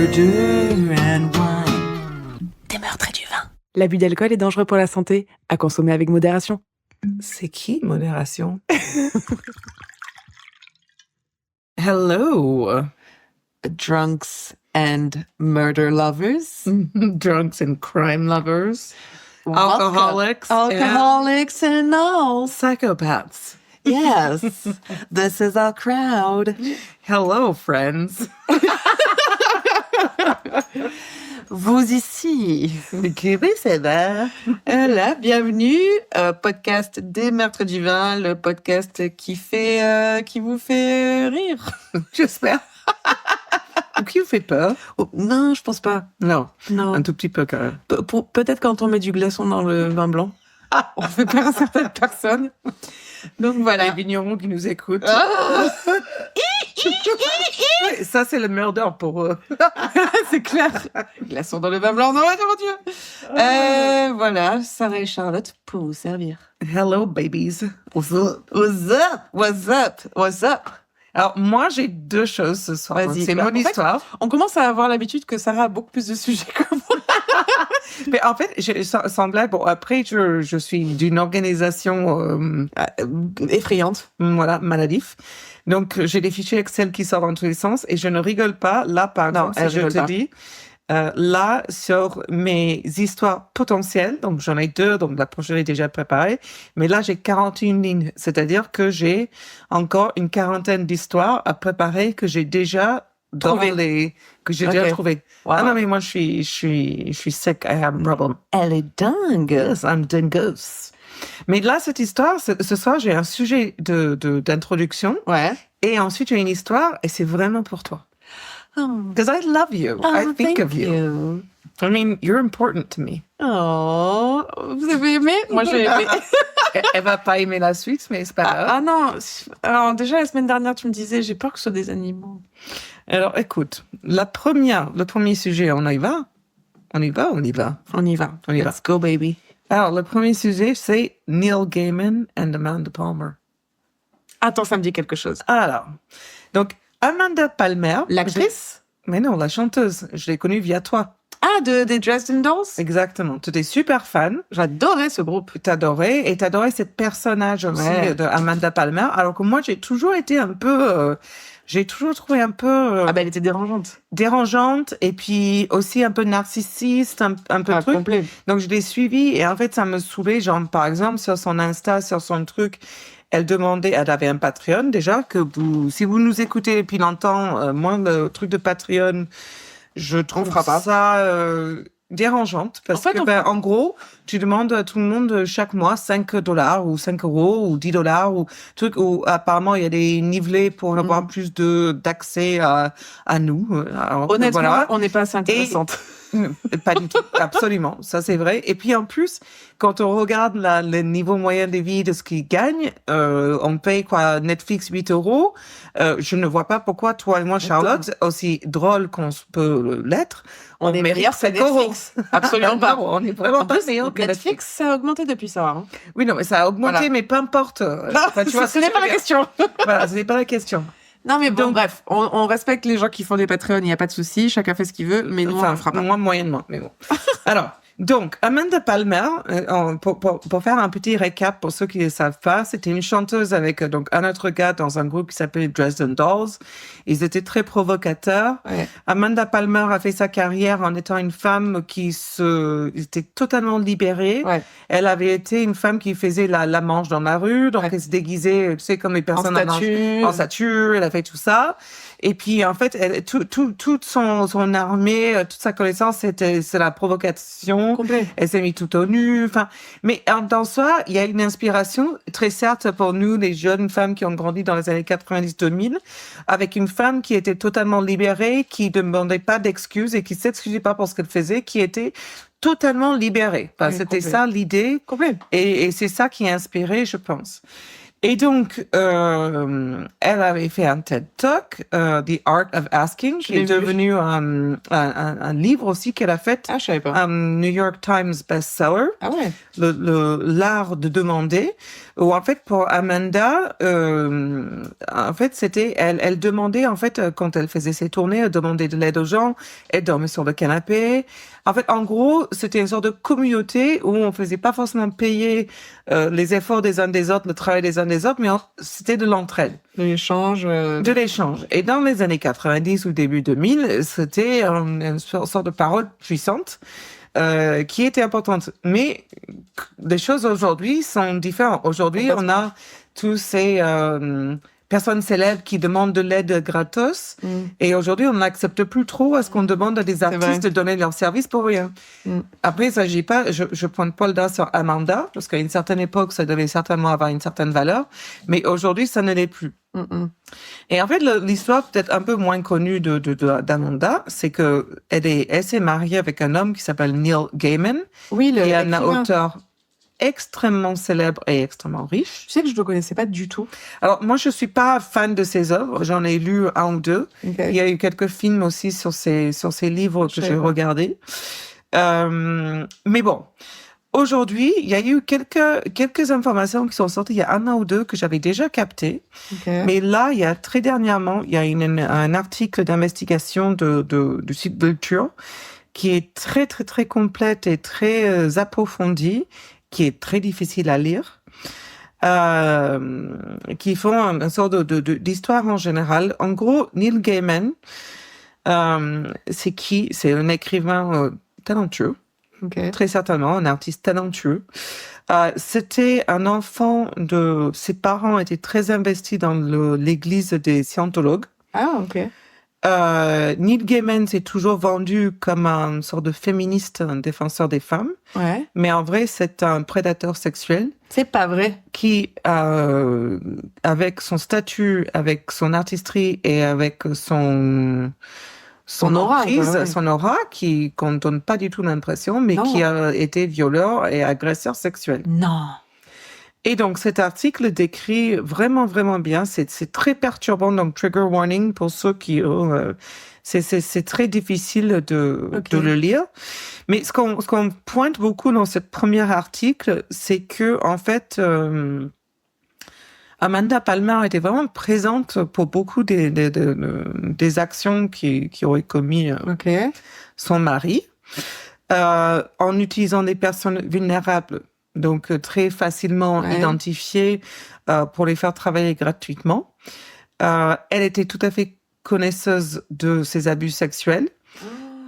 Murder and wine. Des meurtres et du vin. L'abus d'alcool est dangereux pour la santé, à consommer avec modération. C'est qui, modération? Hello, Drunks and murder lovers. drunks and crime lovers, alcoholics, Alcoholics and all. and psychopaths. Yes, this is our crowd. Hello, friends. Vous ici. Qui c'est là? Là, bienvenue au podcast des meurtres du vin, le podcast qui vous fait rire. J'espère. Ou qui vous fait peur? Oh, non, je pense pas. Non, Non. un tout petit peu quand même. Peut-être quand on met du glaçon dans le vin blanc. On fait peur à certaines personnes. Donc voilà. Les vignerons qui nous écoutent. Ah Ouais, ça, c'est le murder pour eux. c'est clair. Glaçon dans le vin blanc, non, mon Dieu. Voilà, Sarah et Charlotte pour vous servir. Hello, babies. What's up? What's up? What's up? What's up? Alors, moi, j'ai deux choses ce soir. Vas-y. C'est Bah, mon en fait, histoire. On commence à avoir l'habitude que Sarah a beaucoup plus de sujets que moi. Mais en fait, sans blague, bon, après, je suis d'une organisation, Effrayante. voilà, maladif. Donc, j'ai des fichiers Excel qui sortent dans tous les sens et je ne rigole pas. Là, par Non, exemple, elle si je rigole te pas. dis, là, sur mes histoires potentielles, donc j'en ai deux, donc la prochaine est déjà préparée, mais là, j'ai 41 lignes. C'est-à-dire que j'ai encore une quarantaine d'histoires à préparer que j'ai déjà Trouvé. déjà Ok. trouvé. Wow. Ah non, mais moi, je suis sick. I have a problem. Elle est dingue. Yes, I'm dingus. Mais là, cette histoire, ce soir, j'ai un sujet d'introduction Ouais. et ensuite j'ai une histoire et c'est vraiment pour toi. Oh, Because I love you. I think thank of you. I mean, you're important to me. Oh, vous avez aimé? Moi, j'ai aimé. Elle va pas aimer la suite, mais c'est pas grave. Ah non. Alors, déjà, la semaine dernière, tu me disais, j'ai peur que ce soit des animaux. Alors, écoute, le premier sujet, on y va? On y va. On y va. On y va. Let's go, baby. Alors, le premier sujet, c'est Neil Gaiman and Amanda Palmer. Attends, ça me dit quelque chose. Alors, donc, Amanda Palmer. L'actrice? Mais non, la chanteuse. Je l'ai connue via toi. Ah, des Dresden Dolls? Exactement. Tu étais super fan. J'adorais ce groupe. T'adorais cette personnage aussi Ouais. de Amanda Palmer. Alors que moi, j'ai toujours été un peu, j'ai toujours trouvé un peu Ah, elle était dérangeante. dérangeante et puis aussi un peu narcissiste, un peu truc. Complet. Donc, je l'ai suivie et en fait, ça me saoulait. Genre, par exemple, sur son Insta, sur son truc, elle avait un Patreon déjà, si vous nous écoutez depuis longtemps, moi, le truc de Patreon, je trouve fera pas. ça dérangeante parce En fait, que, en gros, tu demandes à tout le monde chaque mois $5 ou 5 € ou $10 ou truc où apparemment il y a des nivelés pour avoir plus d'accès à nous. Alors, Honnêtement, voilà. on n'est pas assez intéressante. Pas du tout, absolument, ça c'est vrai. Et puis en plus, quand on regarde le niveau moyen de vie de ce qu'ils gagnent, on paye quoi, Netflix 8 €. Je ne vois pas pourquoi toi et moi, Charlotte, aussi drôle qu'on peut l'être, On est mérite meilleur que 5 €. Netflix. Absolument pas. Non, on est vraiment En pas plus, meilleur que Netflix, ça a augmenté depuis ça. Hein. Oui, non, mais ça a augmenté, Voilà. mais peu importe. Enfin, tu vois, ce n'est pas la question. Voilà, ce n'est pas la question. Non, mais bon, Donc- bref, on respecte les gens qui font des Patreons, il n'y a pas de souci, chacun fait ce qu'il veut, mais nous, on Enfin, ne fera pas. moi, moyennement, mais bon. Alors, donc, Amanda Palmer, pour faire un petit récap pour ceux qui ne savent pas, c'était une chanteuse avec donc un autre gars dans un groupe qui s'appelait Dresden Dolls. Ils étaient très provocateurs. Ouais. Amanda Palmer a fait sa carrière en étant une femme qui était totalement libérée. Ouais. Elle avait été une femme qui faisait la manche dans la rue, donc Ouais. elle se déguisait, tu sais, comme les personnes statue. en statue, elle a fait tout ça. Et puis, en fait, toute son armée, toute sa connaissance, c'est la provocation. Complet. Elle s'est mise tout au nu. Enfin, mais dans soi, il y a une inspiration, très certes, pour nous, les jeunes femmes qui ont grandi dans les années 90-2000, avec une femme qui était totalement libérée, qui ne demandait pas d'excuses et qui s'excusait pas pour ce qu'elle faisait, qui était totalement libérée. Enfin, Oui, c'était complet. ça l'idée. Complet. Et c'est ça qui a inspiré, je pense. Et donc, elle avait fait un TED Talk, The Art of Asking, qui est devenu un livre aussi qu'elle a fait. Ah, je savais pas. Un New York Times bestseller. Ah ouais. L'art de demander. Où en fait, pour Amanda, en fait, c'était, elle demandait, en fait, quand elle faisait ses tournées, elle demandait de l'aide aux gens, elle dormait sur le canapé. En fait, en gros, c'était une sorte de communauté où on faisait pas forcément payer les efforts des uns des autres, le travail des uns des autres, mais c'était de l'entraide. De l'échange. De l'échange. Et dans les années 90 ou début 2000, c'était une sorte de parole puissante qui était importante. Mais les choses aujourd'hui sont différentes. Aujourd'hui, on a tous ces personnes célèbres qui demandent de l'aide gratos. Et aujourd'hui, on n'accepte plus trop à ce qu'on demande à des artistes de donner leur service pour rien. Après, il s'agit pas, je pointe pas le doigt sur Amanda, parce qu'à une certaine époque, ça devait certainement avoir une certaine valeur. Mais aujourd'hui, ça ne l'est plus. Et en fait, l'histoire peut-être un peu moins connue d'Amanda, c'est que elle s'est mariée avec un homme qui s'appelle Neil Gaiman. Oui, qui est un auteur extrêmement célèbre et extrêmement riche. Tu sais que je ne le connaissais pas du tout. Alors, moi, je suis pas fan de ses œuvres. J'en ai lu un ou deux. Okay. Il y a eu quelques films aussi sur ses livres que j'ai regardés. Mais bon. Aujourd'hui, il y a eu quelques informations qui sont sorties il y a un an ou deux que j'avais déjà captées. Okay. Mais là, il y a très dernièrement, il y a un article d'investigation du site Vulture qui est très, très, très complète et très approfondie, qui est très difficile à lire, qui font une sorte d'histoire en général. En gros, Neil Gaiman, c'est qui? C'est un écrivain talentueux. Okay. Très certainement, un artiste talentueux. C'était un enfant ses parents étaient très investis dans l'église des scientologues. Ah, ok. Neil Gaiman s'est toujours vendu comme une sorte de féministe, un défenseur des femmes. Ouais. Mais en vrai, c'est un prédateur sexuel. C'est pas vrai. Qui, avec son statut, avec son artistrie et avec son aura, son aura, qu'on ne donne pas du tout l'impression, mais qui a été violeur et agresseur sexuel. Non. Et donc, cet article décrit vraiment, vraiment bien. C'est très perturbant, donc trigger warning pour ceux qui c'est très difficile de le lire. Mais ce qu'on pointe beaucoup dans ce premier article, c'est que, en fait, Amanda Palmer était vraiment présente pour beaucoup des actions qui auraient commis son mari, en utilisant des personnes vulnérables, donc très facilement identifiées pour les faire travailler gratuitement. Elle était tout à fait connaisseuse de ces abus sexuels.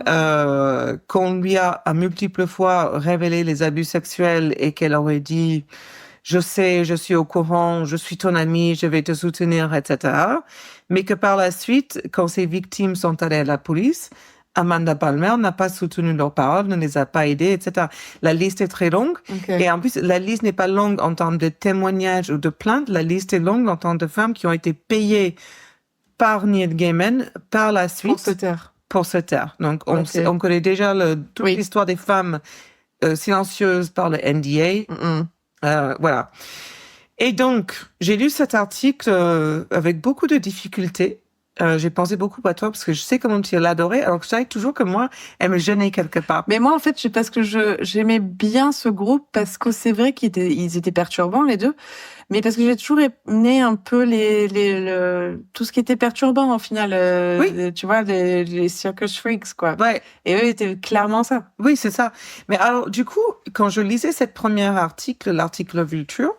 Qu'on lui a à multiples fois révélé les abus sexuels et qu'elle aurait dit je sais, je suis au courant, je suis ton amie, je vais te soutenir, etc. Mais que par la suite, quand ces victimes sont allées à la police, Amanda Palmer n'a pas soutenu leurs paroles, ne les a pas aidées, etc. La liste est très longue. Okay. Et en plus, la liste n'est pas longue en termes de témoignages ou de plaintes. La liste est longue en termes de femmes qui ont été payées par Neil Gaiman par la suite. Pour se taire. Donc, on connaît déjà toute l'histoire des femmes silencieuses par le NDA. Voilà. Et donc, j'ai lu cet article avec beaucoup de difficultés. J'ai pensé beaucoup à toi parce que je sais comment tu l'adorais, alors que je savais toujours que moi, elle me gênait quelque part. Mais moi, en fait, parce que j'aimais bien ce groupe parce que c'est vrai ils étaient perturbants, les deux. Mais parce que j'ai toujours aimé un peu tout ce qui était perturbant, au final. Tu vois, les circus freaks, quoi. Ouais. Et eux étaient clairement ça. Oui, c'est ça. Mais alors, du coup, quand je lisais cette première article, l'article Vulture,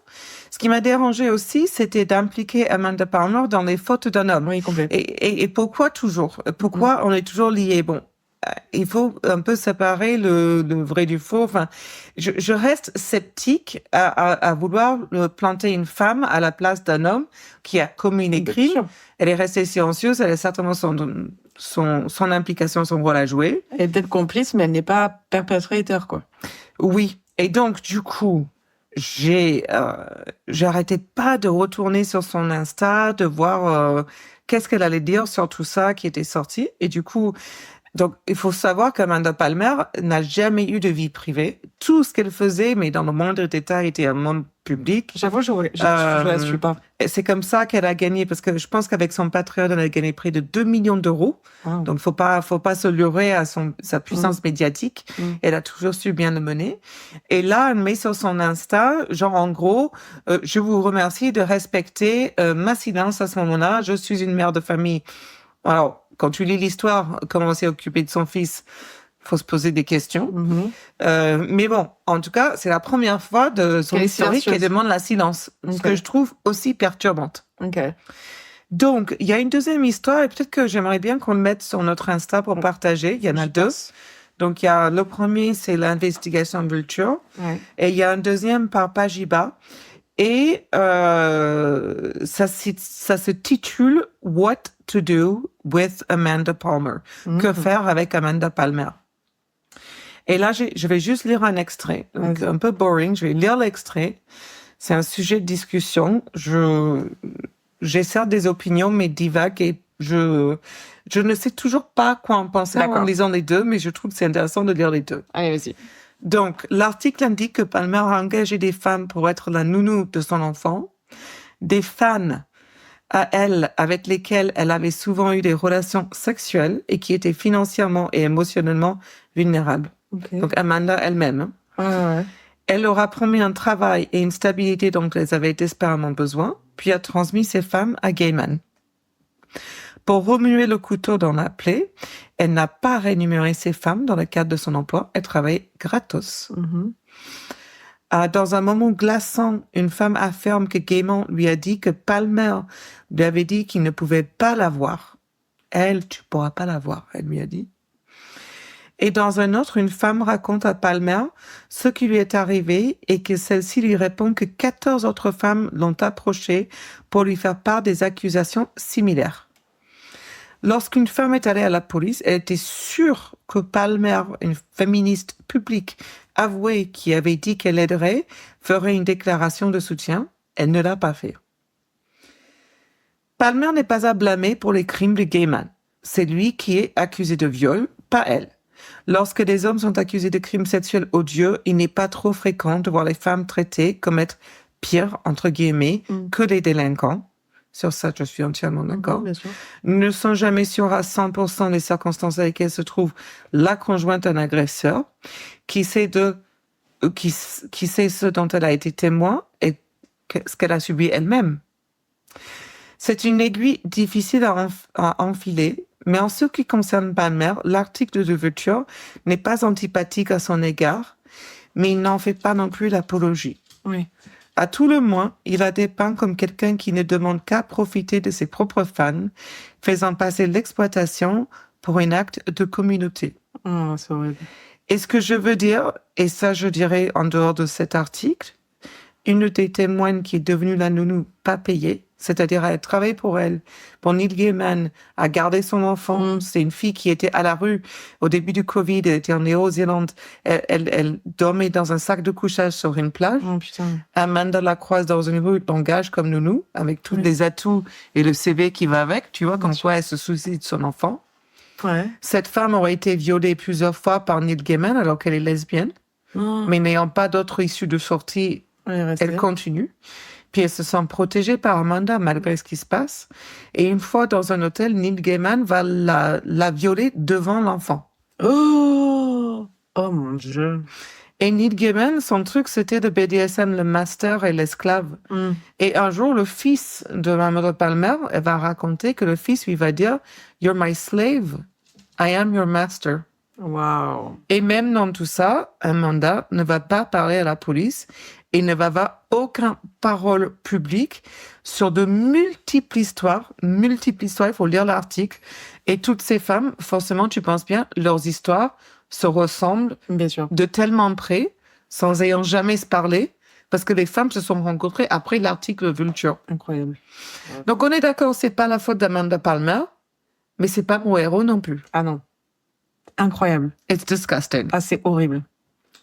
ce qui m'a dérangé aussi, c'était d'impliquer Amanda Palmer dans les fautes d'un homme. Oui, complètement. Et pourquoi toujours? Pourquoi on est toujours liés? Bon, il faut un peu séparer le vrai du faux. Enfin, je reste sceptique à vouloir planter une femme à la place d'un homme qui a commis une crime. Elle est restée silencieuse, elle a certainement son implication, son rôle à jouer. Elle est peut-être complice, mais elle n'est pas perpétrateur, quoi. Oui. Et donc, du coup, j'arrêtais pas de retourner sur son Insta, de voir qu'est-ce qu'elle allait dire sur tout ça qui était sorti. Et du coup, Donc, il faut savoir qu'Amanda Palmer n'a jamais eu de vie privée. Tout ce qu'elle faisait, mais dans le moindre détail, était un monde public. J'avoue, je la suis pas. Et c'est comme ça qu'elle a gagné, parce que je pense qu'avec son Patreon, elle a gagné près de 2 millions d'euros. Wow. Donc, faut pas se leurrer à sa puissance médiatique. Elle a toujours su bien le mener. Et là, elle met sur son Insta, genre, en gros, je vous remercie de respecter ma silence à ce moment-là. Je suis une mère de famille. Alors, quand tu lis l'histoire, comment on s'est occupé de son fils, faut se poser des questions. Mais bon, en tout cas, c'est la première fois de son historique qu'elle demande la silence, ce que je trouve aussi perturbante. Donc, il y a une deuxième histoire, et peut-être que j'aimerais bien qu'on le mette sur notre Insta pour partager. Il y en a deux. Donc, il y a le premier, c'est l'investigation Vulture, et il y a un deuxième par Pajiba. Et ça se titule What to do with Amanda Palmer. Que faire avec Amanda Palmer? Et là, je vais juste lire un extrait. Donc, un peu boring. Je vais lire l'extrait. C'est un sujet de discussion. J'ai certes des opinions, mais divague et je ne sais toujours pas quoi en penser en lisant les deux, mais je trouve que c'est intéressant de lire les deux. Allez, vas-y. Donc, l'article indique que Palmer a engagé des femmes pour être la nounou de son enfant, des fans à elle avec lesquelles elle avait souvent eu des relations sexuelles et qui étaient financièrement et émotionnellement vulnérables. Donc, Amanda elle-même. Elle leur a promis un travail et une stabilité dont elles avaient désespérément besoin, puis a transmis ces femmes à Gaiman. Pour remuer le couteau dans la plaie, elle n'a pas rémunéré ces femmes dans le cadre de son emploi. Elle travaillait gratos. Dans un moment glaçant, une femme affirme que Gaiman lui a dit que Palmer lui avait dit qu'il ne pouvait pas la voir. Elle, tu pourras pas la voir, elle lui a dit. Et dans un autre, une femme raconte à Palmer ce qui lui est arrivé et que celle-ci lui répond que 14 autres femmes l'ont approchée pour lui faire part des accusations similaires. Lorsqu'une femme est allée à la police, elle était sûre que Palmer, une féministe publique avouée qui avait dit qu'elle aiderait, ferait une déclaration de soutien. Elle ne l'a pas fait. Palmer n'est pas à blâmer pour les crimes de Gaiman. C'est lui qui est accusé de viol, pas elle. Lorsque des hommes sont accusés de crimes sexuels odieux, il n'est pas trop fréquent de voir les femmes traitées comme être pires, entre guillemets, que les délinquants. Sur ça, je suis entièrement d'accord. Ne sont jamais sûrs à 100% des circonstances dans lesquelles se trouve la conjointe d'un agresseur, qui sait ce dont elle a été témoin et ce qu'elle a subi elle-même. C'est une aiguille difficile à enfiler, mais en ce qui concerne Palmer, l'article de Vulture n'est pas antipathique à son égard, mais il n'en fait pas non plus l'apologie. À tout le moins, il la dépeint comme quelqu'un qui ne demande qu'à profiter de ses propres fans, faisant passer l'exploitation pour un acte de communauté. C'est horrible. Et ce que je veux dire, et ça je dirais en dehors de cet article, une des témoins qui est devenue la nounou pas payée, c'est-à-dire elle travaille pour elle, pour Neil Gaiman, à garder son enfant. C'est une fille qui était à la rue au début du Covid, elle était en Néo-Zélande, elle dormait dans un sac de couchage sur une plage. Amanda la croise dans une rue, l'engage comme nounou, avec tous les atouts et le CV qui va avec, tu vois, comme quoi elle se soucie de son enfant. Cette femme aurait été violée plusieurs fois par Neil Gaiman alors qu'elle est lesbienne, mais n'ayant pas d'autre issue de sortie, elle continue. Puis elle se sent protégée par Amanda malgré ce qui se passe. Et une fois dans un hôtel, Neil Gaiman va la violer devant l'enfant. Oh mon Dieu. Et Neil Gaiman, son truc, c'était de BDSM, le master et l'esclave. Et un jour, le fils de Amanda Palmer, elle va raconter que le fils lui va dire « You're my slave, I am your master ». Wow. Et même dans tout ça, Amanda ne va pas parler à la police et ne va avoir aucune parole publique sur de multiples histoires, il faut lire l'article. Et toutes ces femmes, forcément, tu penses bien, leurs histoires se ressemblent Bien sûr. de tellement près, sans ayant jamais se parler, parce que les femmes se sont rencontrées après l'article Vulture. Incroyable. Donc on est d'accord, c'est pas la faute d'Amanda Palmer, mais c'est pas mon héros non plus. Ah non. Incroyable. It's disgusting. Ah, c'est horrible.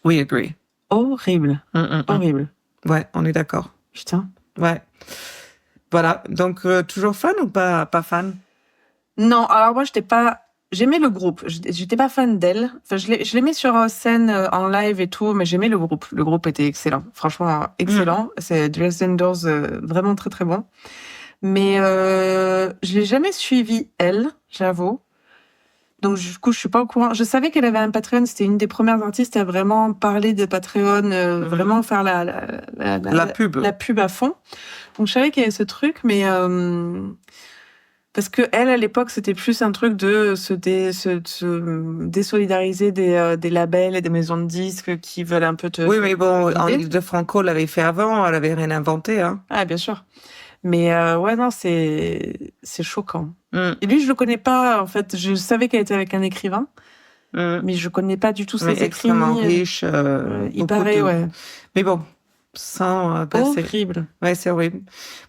We agree. Horrible. Horrible. Ouais, on est d'accord. Putain. Ouais. Voilà. Donc, toujours fan ou pas fan? Non, alors moi, j'étais pas j'aimais le groupe. J'étais pas fan d'elle. Enfin, je l'aimais sur scène, en live et tout, mais j'aimais le groupe. Le groupe était excellent. Franchement, excellent. C'est Dresden Dolls, vraiment très, très bon. Mais, je l'ai jamais suivie, elle, j'avoue. Donc, du coup, je suis pas au courant. Je savais qu'elle avait un Patreon. C'était une des premières artistes à vraiment parler de Patreon, vraiment faire La pub. la pub à fond. Donc, je savais qu'il y avait ce truc, mais, parce que elle, à l'époque, c'était plus un truc de se désolidariser des labels et des maisons de disques qui veulent un peu te... Oui, mais bon, idée. Henri de Franco l'avait fait avant, elle avait rien inventé, hein. Ah, bien sûr. Mais, ouais, non, c'est choquant. Mm. Et lui, je le connais pas, en fait. Je savais qu'elle était avec un écrivain, mais je connais pas du tout ses Mais écrits. extrêmement riche. Il beaucoup paraît, de- ouais. Mais bon, sans passer. Horrible. Ouais, c'est horrible.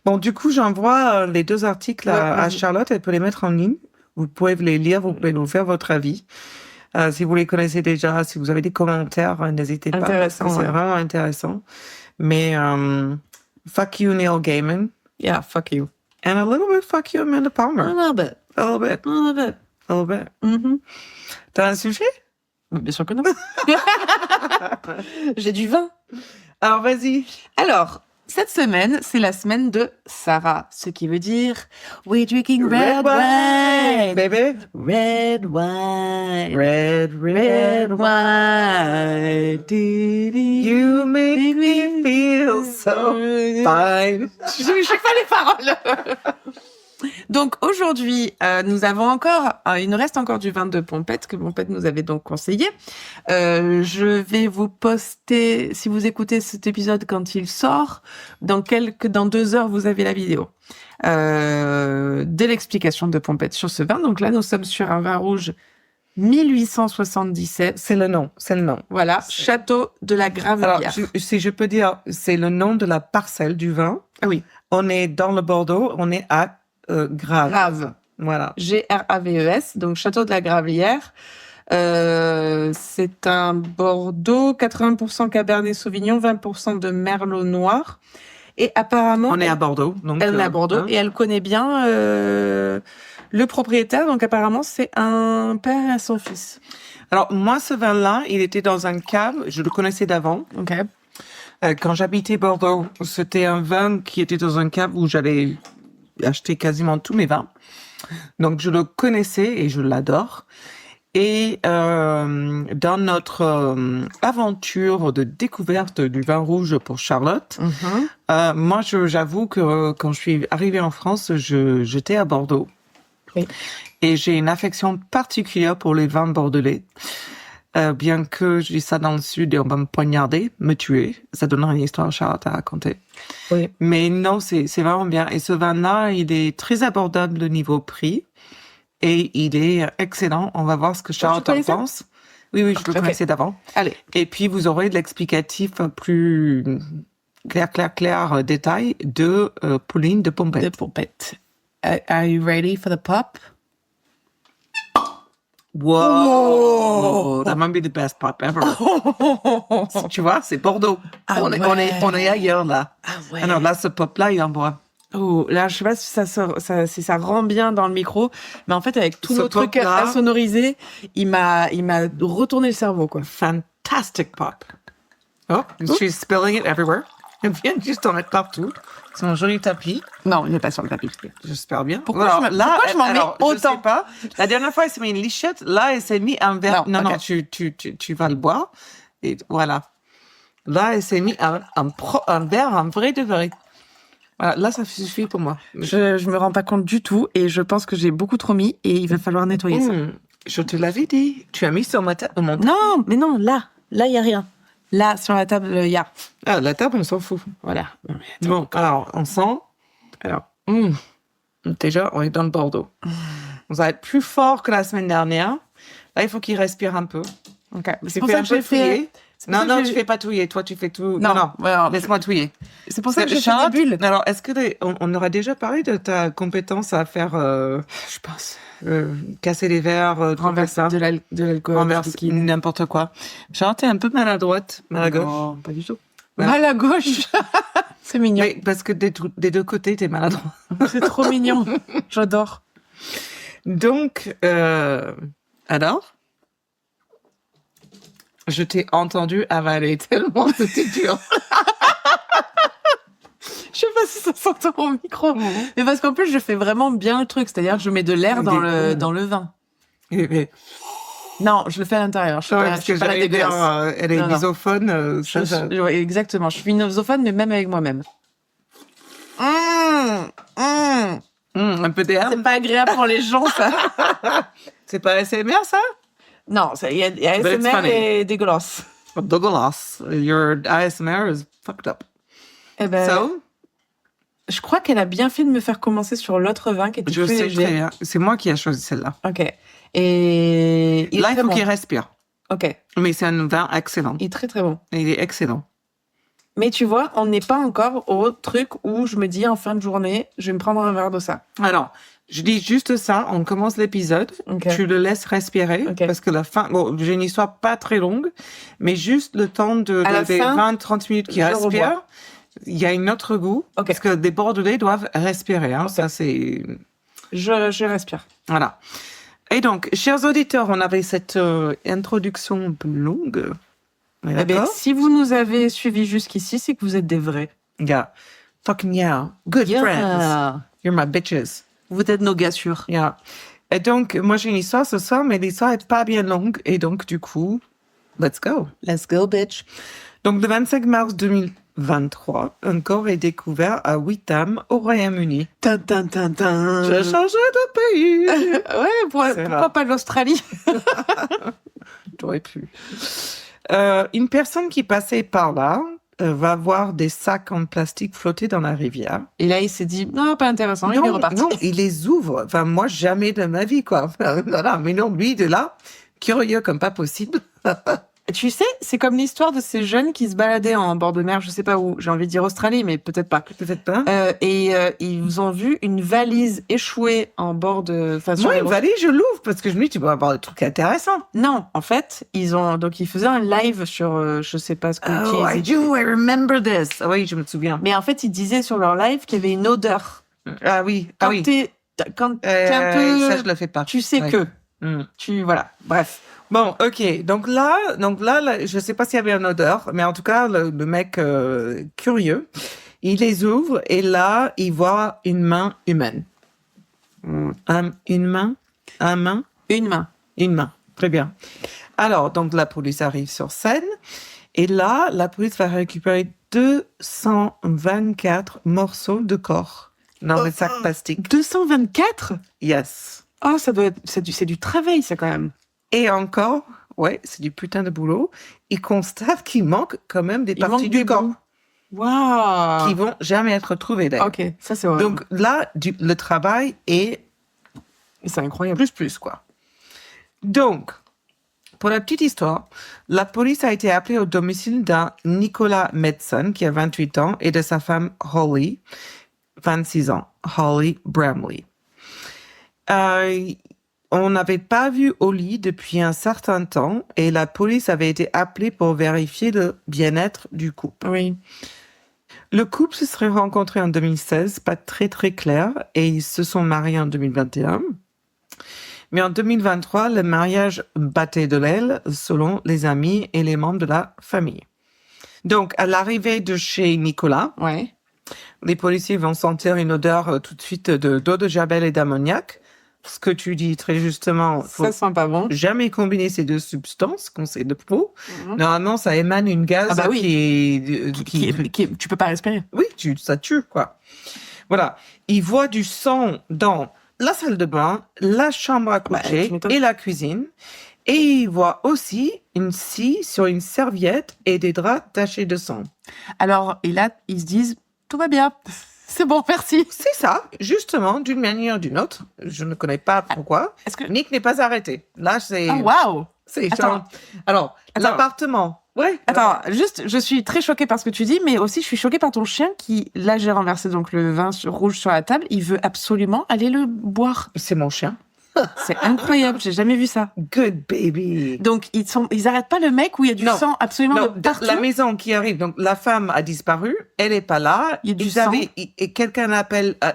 Bon, du coup, j'envoie les 2 articles Ouais, à vas-y. Charlotte. Elle peut les mettre en ligne. Vous pouvez les lire, vous pouvez nous faire votre avis. Si vous les connaissez déjà, si vous avez des commentaires, n'hésitez pas. Intéressant, parce que ouais. C'est vraiment intéressant. Mais fuck you, Neil Gaiman. Yeah, fuck you. And a little bit fuck you, Amanda Palmer. A little bit. A little bit. A little bit. A little bit. Mhm. T'as un sujet? Bien sûr que non. J'ai du vin. Alors, vas-y. Alors, cette semaine, c'est la semaine de Sarah, ce qui veut dire we're drinking red wine. Baby. Red wine. Red, Red wine. You make me feel so fine. Je sais pas les paroles. Donc aujourd'hui, nous avons encore, il nous reste encore du vin de Pompette que Pompette nous avait donc conseillé. Je vais vous poster, si vous écoutez cet épisode quand il sort, dans 2 heures, vous avez la vidéo de l'explication de Pompette sur ce vin. Donc là, nous sommes sur un vin rouge 1877. C'est le nom, c'est le nom. Voilà, Château de la Alors, Gravellière. si je peux dire, c'est le nom de la parcelle du vin. Ah oui, On est dans le Bordeaux, on est à Grave. Grave. Voilà. Graves, donc Château de la Gravellière. C'est un Bordeaux, 80% Cabernet Sauvignon, 20% de Merlot noir. Et apparemment, On est à Bordeaux. Donc, elle est à Bordeaux hein. et elle connaît bien le propriétaire. Donc apparemment, c'est un père et son fils. Alors, moi, ce vin-là, il était dans un cave, je le connaissais d'avant. Ok. Quand j'habitais Bordeaux, c'était un vin qui était dans un cave où j'allais acheter quasiment tous mes vins. Donc, je le connaissais et je l'adore. Et dans notre aventure de découverte du vin rouge pour Charlotte, moi, j'avoue que quand je suis arrivée en France, j'étais à Bordeaux. Oui. Et j'ai une affection particulière pour les vins bordelais. Bien que je dis ça dans le sud et on va me poignarder, me tuer. Ça donnera une histoire à Charlotte à raconter. Oui. Mais non, c'est vraiment bien. Et ce vin-là, il est très abordable niveau prix. Et il est excellent. On va voir ce que Charlotte en connaissais? pense. Oui, je le Ok. connaissais d'avant. Allez. Et puis, vous aurez de l'explicatif plus clair, détail de Pauline de Pompette. De Pompette. Are you ready for the pop? Wow! That might be the best pop ever. Tu vois, c'est Bordeaux. Ah on est ailleurs, là. Ah ouais. Alors là, ce pop-là, il envoie. Oh, là, je sais pas si si ça rend bien dans le micro, mais en fait, avec tous Ce nos trucs pop-là. insonoriser, il m'a retourné le cerveau, quoi. Fantastic pop. Oh, she's spilling it everywhere. Elle vient juste en mettre partout. C'est un joli tapis. Non, il n'est pas sur le tapis. J'espère bien. Pourquoi Alors, je m'en mets je autant? sais pas. La dernière fois, elle s'est mis une lichette. Là, elle s'est mis un verre. Non, Non, ok. tu vas le boire. Et voilà. Là, elle s'est mis un verre, un vrai de vrai. Voilà, là, ça suffit pour moi. Je me rends pas compte du tout et je pense que j'ai beaucoup trop mis et il va falloir nettoyer ça. Je te l'avais dit. Tu as mis sur ma table. Non, mais non, là, il y a rien. Là, sur la table, il y a. Ah, la table, on s'en fout. Voilà. Bon, alors, on sent. Alors, déjà, on est dans le Bordeaux. On va être plus fort que la semaine dernière. Là, il faut qu'il respire un peu. Ok. Tu C'est pour fais ça un que peu j'ai fait. touiller. c'est pour ça Non, que tu fais pas touiller. Toi, tu fais tout. Non, ouais, alors, Laisse-moi touiller. C'est pour ça que j'ai fait Charlotte, des bulles. alors, est-ce que on aurait déjà parlé de ta compétence à faire, je pense, casser les verres, Renverser de l'alcool. renverser liquide. n'importe quoi. Charlotte est un peu maladroite, mal à gauche. Non, pas du tout. Ouais. Mal à gauche. C'est mignon. Oui, parce que des 2 côtés, t'es maladroit. C'est trop mignon. J'adore. Donc, alors, je t'ai entendu avaler tellement c'était dur. Je sais pas si ça s'entend au micro. Mais parce qu'en plus, je fais vraiment bien le truc. C'est-à-dire que je mets de l'air dans le vin. Non, je le fais à l'intérieur. Je suis parce que pas la j'allais dire, dégueulasse. elle est Non, non. misophone. Ouais, exactement. Je suis misophone, mais même avec moi-même. Un peu d'air. C'est pas agréable pour les gens, ça. C'est pas ASMR, ça? Non, il y a But it's ASMR funny. et dégueulasse. Douglas, your ASMR is fucked up. Eh ben, So, je crois qu'elle a bien fait de me faire commencer sur l'autre vin qui était je plus sais léger. très bien. C'est moi qui ai choisi celle-là. Ok. Et il est Là, il très faut bon. qu'il respire. Ok. Mais c'est un vin excellent. Il est très très bon. Il est excellent. Mais tu vois, on n'est pas encore au truc où je me dis en fin de journée, je vais me prendre un verre de ça. Alors, je dis juste ça, on commence l'épisode, Ok. tu le laisses respirer, Ok. parce que la fin, bon, j'ai une histoire pas très longue, mais juste le temps À la des fin, 20-30 minutes qui je respirent, rebois. il y a un autre goût, Ok. parce que des Bordelais doivent respirer, hein, ça c'est... Je respire. Voilà. Et donc, chers auditeurs, on avait cette introduction un peu longue. On est Eh ben, d'accord? si vous nous avez suivis jusqu'ici, c'est que vous êtes des vrais. Yeah. Fucking yeah. Good friends. You're my bitches. Vous êtes nos gars sûrs. Yeah. Et donc, moi, j'ai une histoire ce soir, mais l'histoire est pas bien longue. Et donc, du coup, let's go. Let's go, bitch. Donc, le 25 mars 2023, un corps est découvert à Witham, au Royaume-Uni. Tin, tin, tin, tin. J'ai changé de pays. Ouais, pourquoi là. pas l'Australie? J'aurais pu. Une personne qui passait par là va voir des sacs en plastique flotter dans la rivière. Et là, il s'est dit, non, pas intéressant, il est reparti. Non, il les ouvre. Enfin, moi, jamais de ma vie, quoi. Voilà. Mais non, lui, de là, curieux comme pas possible. Tu sais, c'est comme l'histoire de ces jeunes qui se baladaient en bord de mer, je sais pas où, j'ai envie de dire Australie, mais peut-être pas. Peut-être pas. Ils ont vu une valise échouée en bord de... Enfin, sur Moi, les une valise, je l'ouvre parce que je me dis, tu peux avoir des trucs intéressants. Non, en fait, ils faisaient un live sur, je sais pas ce que Oh, I remember this. Ah oui, je me souviens. mais en fait, ils disaient sur leur live qu'il y avait une odeur. Ah oui, Quand t'es un peu, ça, je le fais pas. tu sais Ouais. que, Hmm. voilà, bref. Bon, ok. Donc là, je sais pas s'il y avait une odeur, mais en tout cas, le mec curieux, il les ouvre et là, il voit une main humaine. Une main. Une main. Une main. Très bien. Alors, donc la police arrive sur scène et là, la police va récupérer 224 morceaux de corps dans des sacs plastiques. 224? Yes. Oh, ça doit être, c'est du travail, ça, quand même. Et encore, ouais, c'est du putain de boulot. Ils constatent qu'il manque quand même des Il parties manque du des corps bouts. Waouh. qui vont jamais être trouvées d'ailleurs. Ok, ça, c'est vrai. Donc là, le travail est C'est incroyable. plus, quoi. Donc, pour la petite histoire, la police a été appelée au domicile d'un Nicolas Medson, qui a 28 ans, et de sa femme Holly, 26 ans, Holly Bramley. On n'avait pas vu Holly depuis un certain temps et la police avait été appelée pour vérifier le bien-être du couple. Oui. Le couple se serait rencontré en 2016, pas très très clair, et ils se sont mariés en 2021. Mais en 2023, le mariage battait de l'aile selon les amis et les membres de la famille. Donc, à l'arrivée de chez Nicolas, Ouais. les policiers vont sentir une odeur tout de suite d'eau de javel et d'ammoniac. Ce que tu dis très justement, faut Ça sent pas bon. jamais combiner ces deux substances, conseil de pro. Normalement, ça émane une gaz Ah bah oui. qui Tu peux pas respirer. oui, ça tue, quoi. Voilà. Il voit du sang dans la salle de bain, la chambre à coucher tu m'étonnes. et la cuisine. Et il voit aussi une scie sur une serviette et des draps tachés de sang. Alors, et là, ils se disent, tout va bien. C'est bon, merci. C'est ça, justement, d'une manière ou d'une autre. Je ne connais pas pourquoi. Est-ce que... Nick n'est pas arrêté. Là, c'est... Ah, waouh. c'est Attends. genre... Alors, Attends. l'appartement. Ouais. Attends, juste, je suis très choquée par ce que tu dis, mais aussi je suis choquée par ton chien qui, là, j'ai renversé donc le vin rouge sur la table. Il veut absolument aller le boire. C'est mon chien. C'est incroyable, j'ai jamais vu ça. Good baby. Donc, ils arrêtent pas le mec où il y a du Non. sang absolument Non, de partout. la maison qui arrive, donc la femme a disparu, elle est pas là. Il y a du sang. Et quelqu'un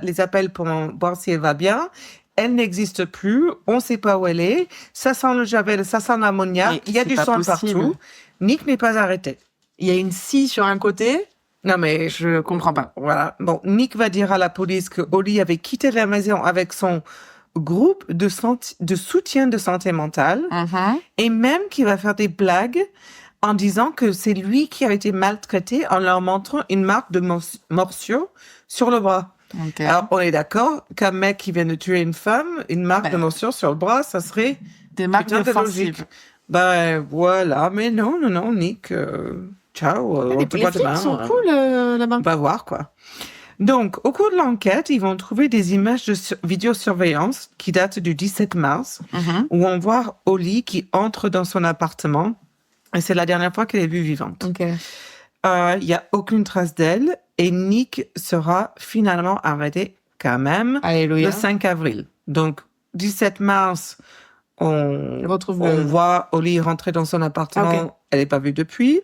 les appelle pour voir si elle va bien. elle n'existe plus, on ne sait pas où elle est, ça sent le javel, ça sent l'ammoniac, il y a c'est du pas sang possible. partout. Nick n'est pas arrêté. Il y a une scie sur un côté. Non, mais Je comprends pas. voilà. Bon, Nick va dire à la police que Holly avait quitté la maison avec son groupe de soutien de santé mentale et même qu'il va faire des blagues en disant que c'est lui qui a été maltraité en leur montrant une marque de morsure sur le bras. Okay. Alors, on est d'accord qu'un mec qui vient de tuer une femme, une marque de morsure sur le bras, ça serait des marques putain de offensives. logique. Ben voilà, mais non, Nick, ciao, on te voit Les demain. films sont cool là-bas. On va voir, quoi. Donc, au cours de l'enquête, ils vont trouver des images de vidéosurveillance qui datent du 17 mars, où on voit Holly qui entre dans son appartement, et c'est la dernière fois qu'elle est vue vivante. Okay. Il n'y a aucune trace d'elle, et Nick sera finalement arrêté quand même Alléluia. le 5 avril. Donc, 17 mars, on voit Holly rentrer dans son appartement. Okay. Elle n'est pas vue depuis.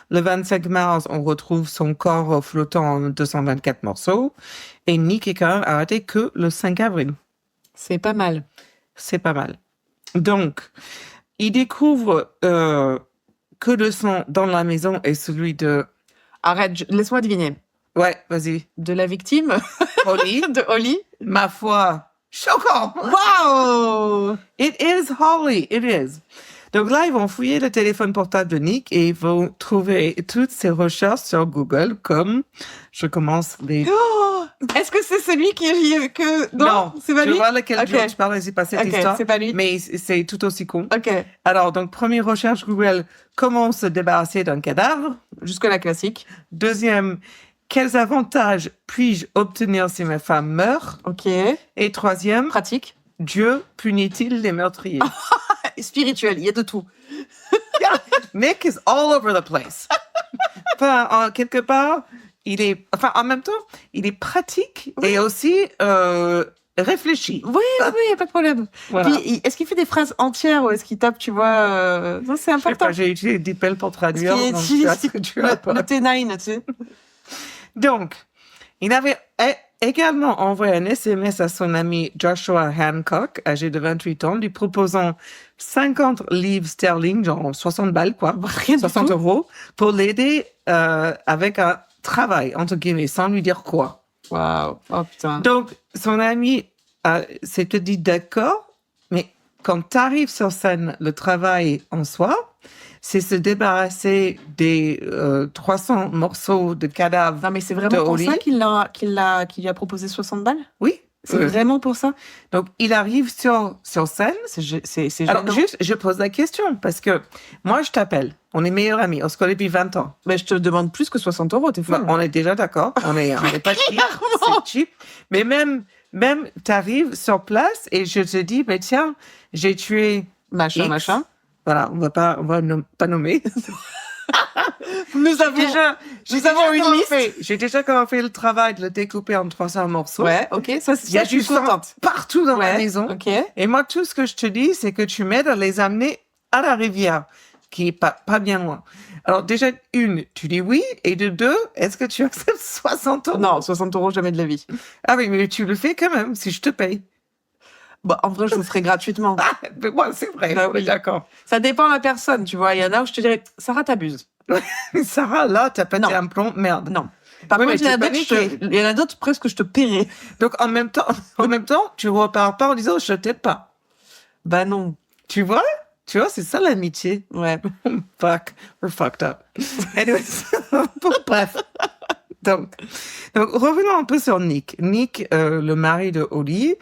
Le 25 mars, on retrouve son corps flottant en 224 morceaux. Et Nick est quand même arrêté que le 5 avril. C'est pas mal. C'est pas mal. Donc, il découvre que le sang dans la maison est celui de... Arrête, laisse-moi deviner. Ouais, vas-y. De la victime Holly. De Holly. Ma foi, choquant. Wow. It is Holly, it is. Donc là, ils vont fouiller le téléphone portable de Nick et ils vont trouver toutes ses recherches sur Google comme... Je commence les... Oh, est-ce que c'est celui que... Non, c'est pas lui. Tu vois lequel jour je parle, c'est pas cette histoire. C'est pas lui. Mais c'est tout aussi con. Ok. Alors, donc, première recherche Google, comment se débarrasser d'un cadavre. Jusque la classique. Deuxième, quels avantages puis-je obtenir si ma femme meurt. Ok. Et troisième... Pratique. Dieu punit-il les meurtriers? Spirituel, il y a de tout. Yeah, Nick is all over the place. Enfin, quelque part, en même temps, il est pratique et aussi réfléchi. Oui, il n'y a pas de problème. Voilà. Puis, est-ce qu'il fait des phrases entières ou est-ce qu'il tape, tu vois Non, c'est important. J'ai utilisé DeepL pour traduire. Le T9, tu sais. Donc, il avait également envoyé un SMS à son ami Joshua Hancock, âgé de 28 ans, lui proposant 50 livres sterling, genre 60 balles, quoi, 60 euros, pour l'aider avec un travail, entre guillemets, sans lui dire quoi. Waouh, oh putain. Donc, son ami s'était dit d'accord, mais quand tu arrives sur scène, le travail en soi, c'est se débarrasser des 300 morceaux de cadavres. Non, mais c'est vraiment pour ça qu'il lui a proposé 60 balles? Oui. C'est vraiment pour ça? Donc, il arrive sur scène. C'est Alors, juste, je pose la question, parce que moi, je t'appelle. On est meilleurs amis. On se connaît depuis 20 ans. Mais je te demande plus que 60 euros, t'es fou. On est déjà d'accord. On est pas cheap. C'est cheap. Mais même t'arrives sur place et je te dis, mais tiens, j'ai tué machin. Voilà, on va pas nommer. Nous avons une liste. J'ai déjà commencé le travail de le découper en 300 morceaux. Ouais, ok. Il y a du sang partout dans la maison. Okay. Et moi, tout ce que je te dis, c'est que tu m'aides à les amener à la rivière, qui est pas bien loin. Alors, déjà, tu dis oui. Et de deux, est-ce que tu acceptes 60 euros? Non, 60 euros, jamais de la vie. Ah oui, mais tu le fais quand même, si je te paye. Bah, en vrai, je le ferai gratuitement. Mais moi, c'est vrai, bah, oui. D'accord. Ça dépend de la personne, tu vois. Il y en a où je te dirais, Sarah, t'abuses. Sarah, là, t'as pété un plomb, merde. Non. Par contre, il y en a d'autres presque je te paierai. Donc, en même temps, tu repars pas en disant, je t'aide pas. Bah non. Tu vois, c'est ça l'amitié. Ouais. Fuck, we're fucked up. Anyways, bref. Donc, revenons un peu sur Nick. Nick, le mari de Holly,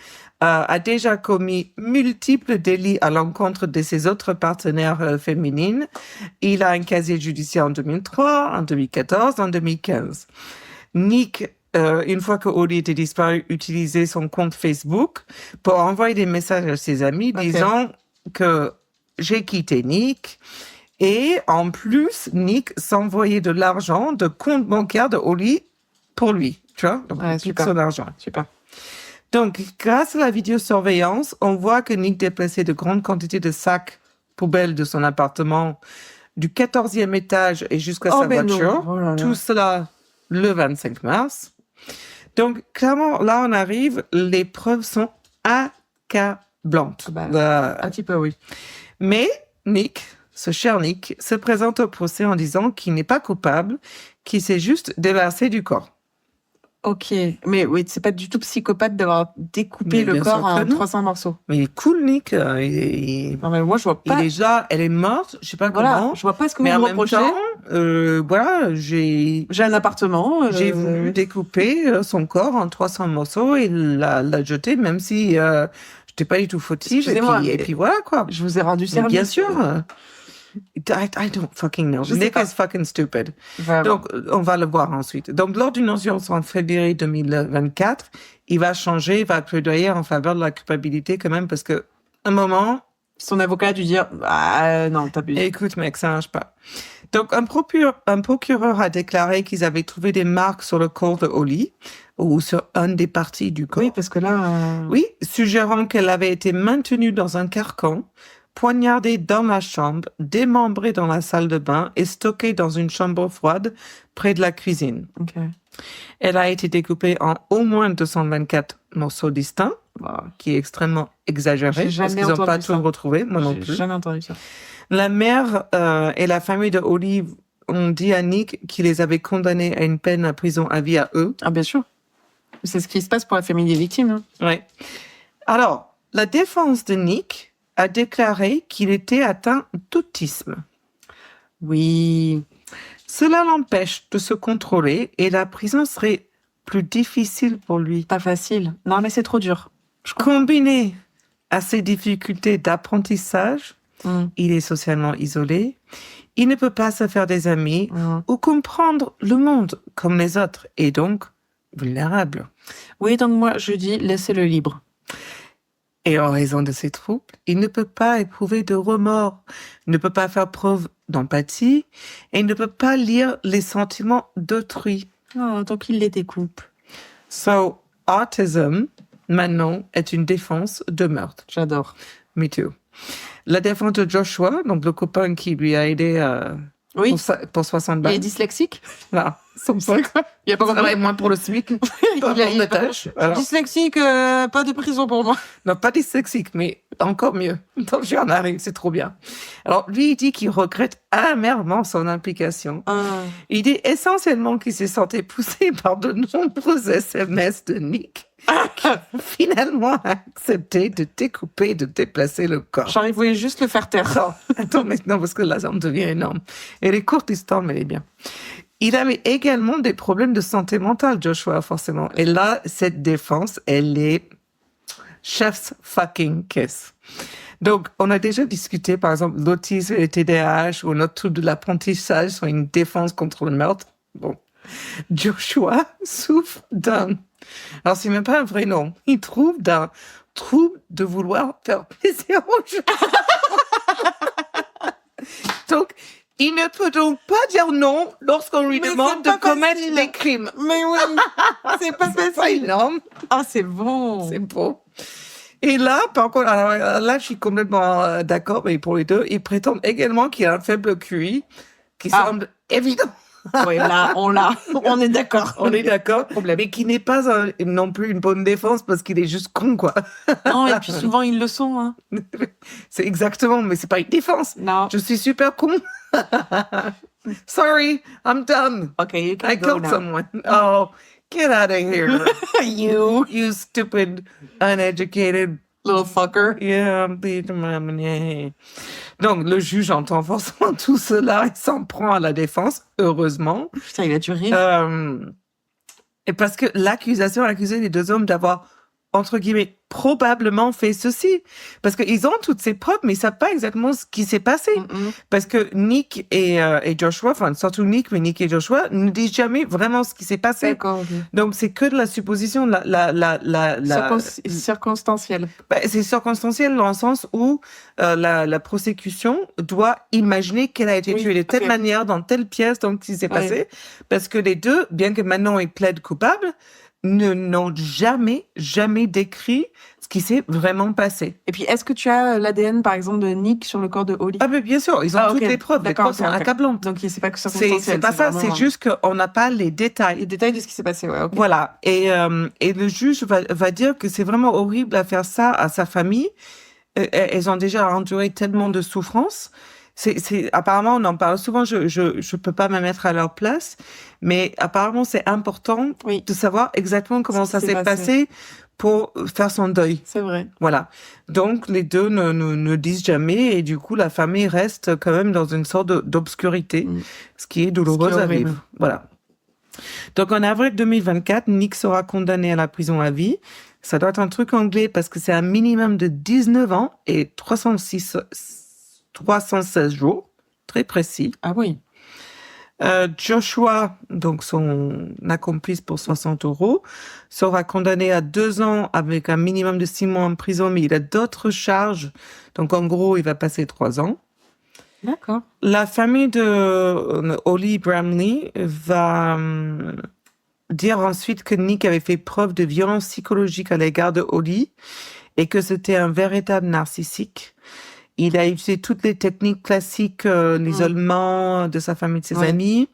a déjà commis multiples délits à l'encontre de ses autres partenaires féminines. Il a un casier judiciaire en 2003, en 2014, en 2015. Nick, une fois que Holly était disparue, utilisait son compte Facebook pour envoyer des messages à ses amis disant que j'ai quitté Nick. Et en plus, Nick s'envoyait de l'argent de compte bancaire de Holly pour lui. Tu vois? Donc, tout son argent. Super. Donc, grâce à la vidéosurveillance, on voit que Nick déplaçait de grandes quantités de sacs poubelles de son appartement du 14e étage et jusqu'à sa voiture. Oh là là. Tout cela le 25 mars. Donc, clairement, là, on arrive, les preuves sont accablante. Un petit peu, oui. Mais Nick, ce cher Nick, se présente au procès en disant qu'il n'est pas coupable, qu'il s'est juste débarrassé du corps. Ok, mais oui, c'est pas du tout psychopathe d'avoir découpé Mais le bien corps sûr en que non. 300 morceaux. Mais il est cool, Nick. Non, mais moi, je vois pas. Il est là, elle est morte, je sais pas Voilà, comment. je vois pas ce que Mais vous en me même reprochez. temps, voilà, j'ai J'ai un appartement. j'ai voulu découper son corps en 300 morceaux et la jeter, même si j'étais pas du tout fautive. Excusez-moi, Et puis voilà, quoi. Je vous ai rendu Mais service. bien sûr. I don't fucking know. Je sais Nick pas. is fucking stupid. Vraiment. Donc, on va le voir ensuite. Donc, lors d'une audience en février 2024, il va changer, il va plaidoyer en faveur de la culpabilité quand même, parce que, un moment, Son avocat a dû dire, ah, non, t'abuses. écoute, mec, ça marche pas. Donc, un procureur a déclaré qu'ils avaient trouvé des marques sur le corps de Holly, ou sur une des parties du corps. Oui, parce que là. Oui, suggérant qu'elle avait été maintenue dans un carcan, poignardée dans la chambre, démembrée dans la salle de bain et stockée dans une chambre froide près de la cuisine. Ok. Elle a été découpée en au moins 224 morceaux distincts, Bah, qui est extrêmement exagéré, J'ai parce jamais qu'ils n'ont pas entendu tout ça. retrouvé, moi non j'ai plus. jamais entendu ça. La mère et la famille de Holly ont dit à Nick qu'ils les avaient condamnés à une peine à prison à vie à eux. Ah, bien sûr. C'est ce qui se passe pour la famille des victimes. Hein. Ouais. Alors, la défense de Nick a déclaré qu'il était atteint d'autisme. Oui. Cela l'empêche de se contrôler et la prison serait plus difficile pour lui. Pas facile. Non, mais c'est trop dur. Combiné à ses difficultés d'apprentissage, Mm. il est socialement isolé, il ne peut pas se faire des amis Mm. ou comprendre le monde comme les autres et donc vulnérable. Oui, donc moi, je dis, laissez-le libre. Et en raison de ces troubles, il ne peut pas éprouver de remords, ne peut pas faire preuve d'empathie et ne peut pas lire les sentiments d'autrui. Oh, tant qu'il les découpe. So, autism, maintenant, est une défense de meurtre. J'adore. Me too. La défense de Joshua, donc le copain qui lui a aidé Oui. pour 60 Il est balles. dyslexique. Voilà. Son pote. Il y a pas Travaille moins pour le SMIC. Il a tâche. Alors, dyslexique, pas de prison pour moi. non, pas dyslexique, mais encore mieux. Donc, j'en arrive, c'est trop bien. Alors, lui, il dit qu'il regrette amèrement son implication. Il dit essentiellement qu'il s'est senti poussé par de nombreux SMS de Nick, qui a finalement accepté de découper, de déplacer le corps. Genre, il voulait juste le faire taire. Attends, maintenant, parce que là, ça me devient énorme. Elle est courte, l'histoire, mais elle est bien. Il avait également des problèmes de santé mentale, Joshua, forcément. Et là, cette défense, elle est chef's fucking kiss. Donc, on a déjà discuté, par exemple, l'autisme et le TDAH ou notre trouble de l'apprentissage sont une défense contre le meurtre. Bon. Joshua souffre d'un... Alors, c'est même pas un vrai nom. Il trouve d'un trouble de vouloir faire plaisir aux gens. Donc, il ne peut donc pas dire non lorsqu'on lui Mais demande c'est de pas commettre facile. des crimes. Mais oui, c'est pas C'est pas facile. énorme. Ah, c'est bon. C'est beau. Et là, par contre, alors, là, je suis complètement d'accord, mais pour les deux, ils prétendent également qu'il y a un faible QI qui semble évident. Oui, là, on est d'accord. On est d'accord, mais qui n'est pas non plus une bonne défense parce qu'il est juste con, quoi. Non, et puis souvent, ils le sont. Hein. C'est exactement, mais c'est pas une défense. Non. Je suis super con. Sorry, I'm done. OK, you can I go killed now. someone. Oh, get out of here. You stupid, uneducated. Little fucker. Yeah, donc, le juge entend forcément tout cela et s'en prend à la défense, heureusement. Putain, il a dû rire. Et parce que l'accusation accusait les deux hommes d'avoir, entre guillemets, probablement fait ceci. Parce qu'ils ont toutes ces preuves, mais ils savent pas exactement ce qui s'est passé. Parce que Nick et Joshua, enfin, surtout Nick, mais Nick et Joshua, ne disent jamais vraiment ce qui s'est passé. D'accord. ok. Donc, c'est que de la supposition, Circonstanciel. c'est circonstanciel dans le sens où la prosécution doit imaginer qu'elle a été Oui, tuée de telle ok. manière, dans telle pièce, donc ce qui s'est Ouais. passé. Parce que les deux, bien que maintenant ils plaident coupables, n'ont jamais décrit ce qui s'est vraiment passé. Et puis, est-ce que tu as l'ADN, par exemple, de Nick sur le corps de Holly? Ah, mais bien sûr, ils ont toutes les preuves. Les preuves sont accablantes. Donc, c'est pas que circonstanciel. C'est pas ça, c'est juste qu'on n'a pas les détails. Les détails de ce qui s'est passé, ouais, ok. Voilà. Et le juge va dire que c'est vraiment horrible à faire ça à sa famille. Elles ont déjà enduré tellement de souffrances. Apparemment, on en parle souvent, je peux pas me mettre à leur place, mais apparemment, c'est important de savoir exactement comment ça s'est passé pour faire son deuil. C'est vrai. Voilà. Donc, les deux ne disent jamais, et du coup, la famille reste quand même dans une sorte d'obscurité, ce qui est douloureux à vivre. Voilà. Donc, en avril 2024, Nick sera condamné à la prison à vie. Ça doit être un truc anglais parce que c'est un minimum de 19 ans et 316 jours. Très précis. Ah oui. Joshua, donc son accomplice pour 60 €, sera condamné à 2 ans avec un minimum de 6 mois en prison, mais il a d'autres charges. Donc, en gros, il va passer 3 ans. D'accord. La famille de Holly Bramley va dire ensuite que Nick avait fait preuve de violence psychologique à l'égard de Holly et que c'était un véritable narcissique. Il a utilisé toutes les techniques classiques, l'isolement de sa famille, de ses amis.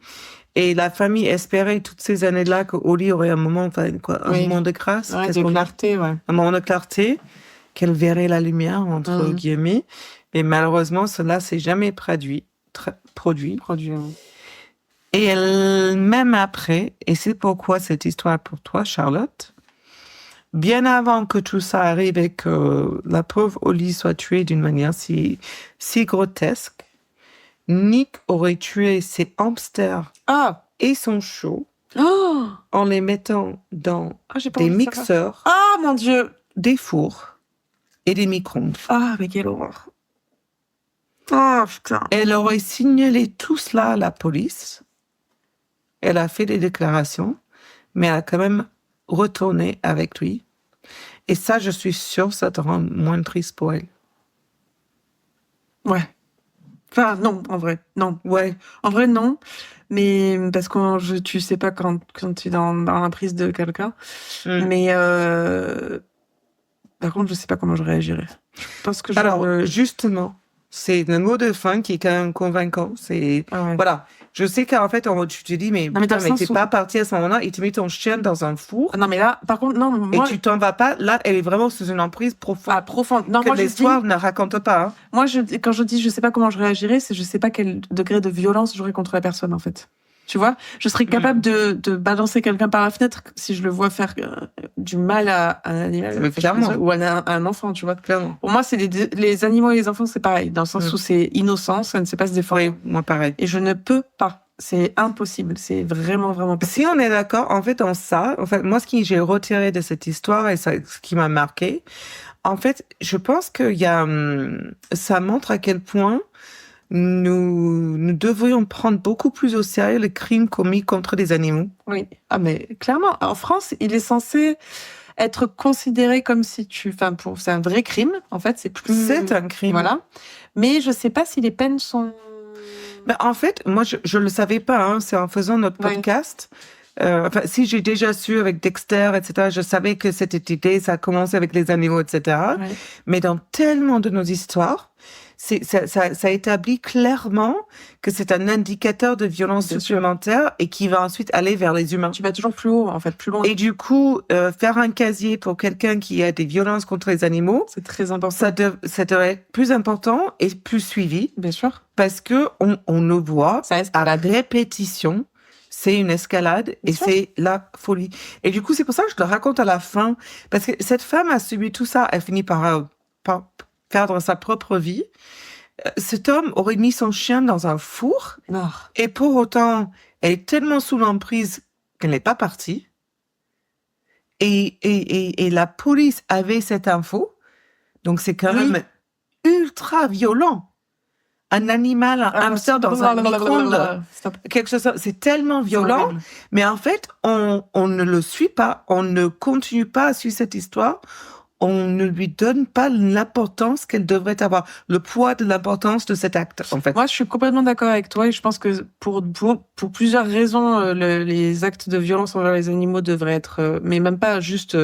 Et la famille espérait toutes ces années-là que Holly aurait un moment de grâce. Ouais, de clarté, ouais. Un moment de clarté, qu'elle verrait la lumière, entre guillemets. Mais malheureusement, cela s'est jamais produit. Et même après, et c'est pourquoi cette histoire pour toi, Charlotte, bien avant que tout ça arrive et que la pauvre Holly soit tuée d'une manière si grotesque, Nick aurait tué ses hamsters et son chiot en les mettant dans des mixeurs, mon Dieu, des fours et des micro-ondes. Ah, mais quelle horreur. Oh, putain. Elle aurait signalé tout cela à la police. Elle a fait des déclarations, mais elle a quand même retourné avec lui. Et ça, je suis sûre, ça te rend moins triste pour elle. Ouais. Enfin, non, en vrai, non. Ouais. En vrai, non. Mais parce que tu sais pas quand tu es dans la prise de quelqu'un. Mais par contre, je sais pas comment je réagirais. Je pense que Alors, justement, c'est le mot de fin qui est quand même convaincant. C'est voilà. Je sais qu'en fait, tu te dis, mais t'es pas parti à ce moment-là, il te met ton chien dans un four. Non, mais là, par contre, non, moi... Et tu t'en vas pas. Là, elle est vraiment sous une emprise profonde. Ah, profonde. Non, que l'histoire ne raconte pas. Hein. Moi, quand je dis je sais pas comment je réagirais, c'est je sais pas quel degré de violence j'aurais contre la personne, en fait. Tu vois, je serais capable de balancer quelqu'un par la fenêtre si je le vois faire du mal à un animal ou à un enfant, tu vois. Clairement. Pour moi, c'est les animaux et les enfants, c'est pareil, dans le sens où c'est innocent, ça ne sait pas se défendre. Oui, moi pareil. Et je ne peux pas. C'est impossible. C'est vraiment, vraiment possible. Si on est d'accord, en fait, moi, ce que j'ai retiré de cette histoire et ce qui m'a marqué, en fait, je pense qu'il y a, ça montre à quel point nous devrions prendre beaucoup plus au sérieux les crimes commis contre les animaux. Oui. Ah, mais clairement, en France, il est censé être considéré comme si c'est un vrai crime. En fait, c'est un crime. Voilà. Mais je sais pas si les peines sont... Ben, en fait, moi, je le savais pas, hein, c'est en faisant notre podcast. Si j'ai déjà su avec Dexter, etc., je savais que cette idée, ça a commencé avec les animaux, etc. Ouais. Mais dans tellement de nos histoires, ça établit clairement que c'est un indicateur de violence supplémentaire et qui va ensuite aller vers les humains. Tu vas toujours plus haut, en fait, plus loin. Et du coup, faire un casier pour quelqu'un qui a des violences contre les animaux, c'est très important. Ça devrait être plus important et plus suivi. Bien sûr. Parce que on le voit à la répétition. C'est une escalade et c'est la folie. Et du coup, c'est pour ça que je te raconte à la fin. Parce que cette femme a subi tout ça. Elle finit par perdre sa propre vie. Cet homme aurait mis son chien dans un four. Et pour autant, elle est tellement sous l'emprise qu'elle n'est pas partie. Et la police avait cette info. Donc, c'est quand même ultra violent. Un animal, un hamster dans un micro-ondes, quelque chose, c'est tellement violent. Mais en fait, on ne le suit pas, on ne continue pas à suivre cette histoire. on ne lui donne pas l'importance qu'elle devrait avoir, le poids de l'importance de cet acte, en fait. Moi, je suis complètement d'accord avec toi et je pense que pour plusieurs raisons, les actes de violence envers les animaux devraient être, mais même pas juste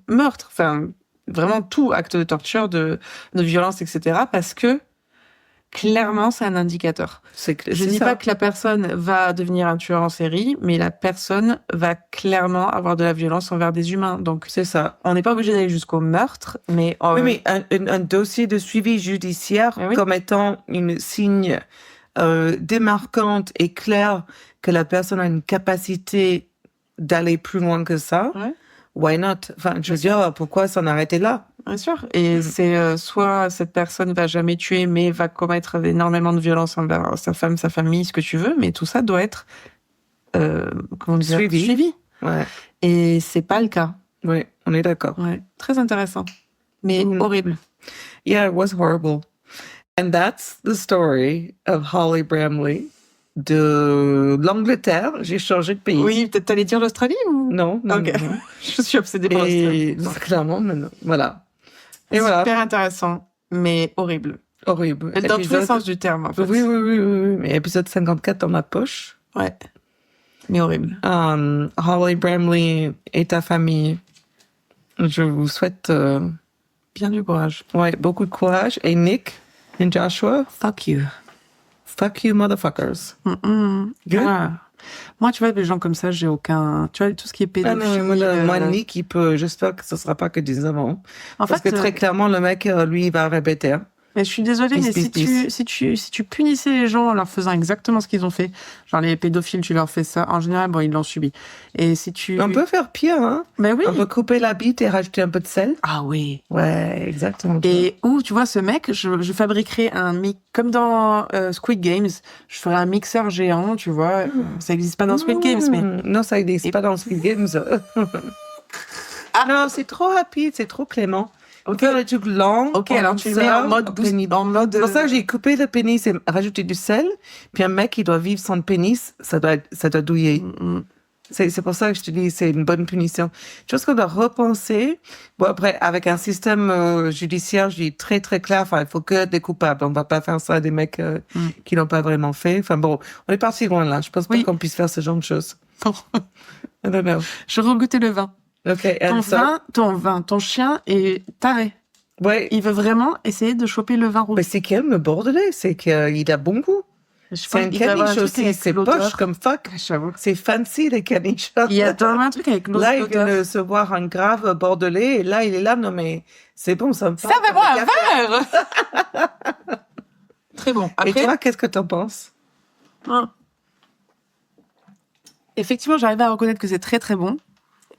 meurtre, enfin, vraiment tout acte de torture, de violence, etc. Parce que, clairement, c'est un indicateur. Je dis pas que la personne va devenir un tueur en série, mais la personne va clairement avoir de la violence envers des humains. Donc, c'est ça. On n'est pas obligé d'aller jusqu'au meurtre, mais... Oui, mais un dossier de suivi judiciaire comme étant une signe démarquante et claire que la personne a une capacité d'aller plus loin que ça, why not? Enfin, je veux dire, pourquoi s'en arrêter là? Bien sûr. Et c'est soit cette personne va jamais tuer, mais va commettre énormément de violence envers sa femme, sa famille, ce que tu veux, mais tout ça doit être suivi. Ouais. Et c'est pas le cas. Oui, on est d'accord. Ouais. Très intéressant, mais horrible. Yeah, it was horrible. And that's the story of Holly Bramley. De l'Angleterre, j'ai changé de pays. Oui, peut-être t'allais dire l'Australie ou... Non, non, okay. non. Je suis obsédée par l'Australie. Clairement, mais non. Voilà. Et super intéressant, mais horrible. Horrible. Dans tous les sens du terme, en fait. Oui. Mais épisode 54 dans ma poche. Ouais. Mais horrible. Holly Bramley et ta famille, je vous souhaite bien du courage. Ouais, beaucoup de courage. Et Nick et Joshua, fuck you. Fuck you, motherfuckers. Good. Ah. Moi, tu vois, les gens comme ça, j'ai aucun... Tu vois, tout ce qui est pédophilie... Moi, Nick, j'espère que ce sera pas que des amants. Parce que très clairement, le mec, lui, il va répéter. Hein. Mais je suis désolée, mais si tu punissais les gens en leur faisant exactement ce qu'ils ont fait, genre les pédophiles, tu leur fais ça, en général, bon, ils l'ont subi. Et si tu... On peut faire pire, hein. Mais oui. On peut couper la bite et rajouter un peu de sel. Ah oui. Ouais, exactement. Et tu vois, ce mec, je fabriquerai un mix, comme dans Squid Games, je ferai un mixeur géant, tu vois. Ça n'existe pas dans Squid Games, mais... Non, ça n'existe pas dans Squid Games. Non, c'est trop rapide, c'est trop clément. On fait des trucs longs. Ok, alors tu le mets en mode C'est pour ça que j'ai coupé le pénis et rajouté du sel. Puis un mec qui doit vivre sans pénis, ça doit douiller. C'est pour ça que je te dis, c'est une bonne punition. Je pense qu'on doit repenser. Bon, après, avec un système judiciaire, je dis très, très clair, enfin, il faut que des coupables. On va pas faire ça à des mecs qui l'ont pas vraiment fait. Enfin bon, on est parti loin là. Je pense pas qu'on puisse faire ce genre de choses. I don't know. Je regoûtais le vin. Okay, ton chien est taré. Ouais. Il veut vraiment essayer de choper le vin rouge. Mais c'est calme, le bordelais, c'est qu'il a bon goût. C'est un caniche aussi, c'est poche comme fuck. C'est fancy, les caniches. Il y a un truc avec l'odeur. Là, il vient de se voir un grave bordelais, et là, il est là, non mais, c'est bon, ça me parle. Servez-moi un verre! Très bon. Après, et toi, qu'est-ce que t'en penses? Effectivement, j'arrive à reconnaître que c'est très très bon.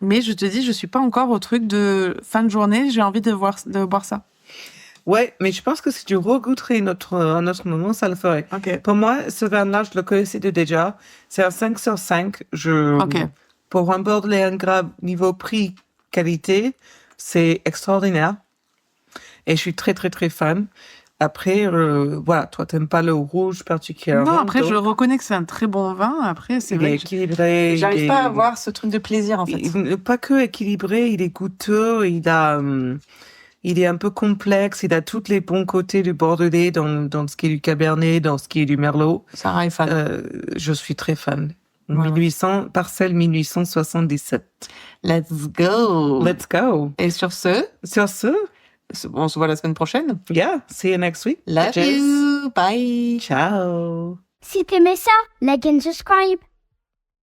Mais je te dis, je suis pas encore au truc de fin de journée, j'ai envie de boire ça. Ouais, mais je pense que si tu regoûterais un autre moment, ça le ferait. Okay. Pour moi, ce vin-là, je le connaissais déjà. C'est un 5 sur 5. Pour un Bordelais, un grave niveau prix-qualité, c'est extraordinaire. Et je suis très, très, très fan. Après, voilà, toi, t'aimes pas le rouge particulièrement. Non, après, je reconnais que c'est un très bon vin. Après, c'est vrai équilibré. J'arrive pas à avoir ce truc de plaisir, en fait. Pas que équilibré, il est goûteux, il est un peu complexe, il a tous les bons côtés du Bordelais dans ce qui est du Cabernet, dans ce qui est du Merlot. Sarah est fan. Je suis très fan. Voilà. Parcelle 1877. Let's go. Let's go. Et sur ce, on se voit la semaine prochaine. Yeah, see you next week. Love you. Bye. Ciao. Si t'aimais ça, like and subscribe.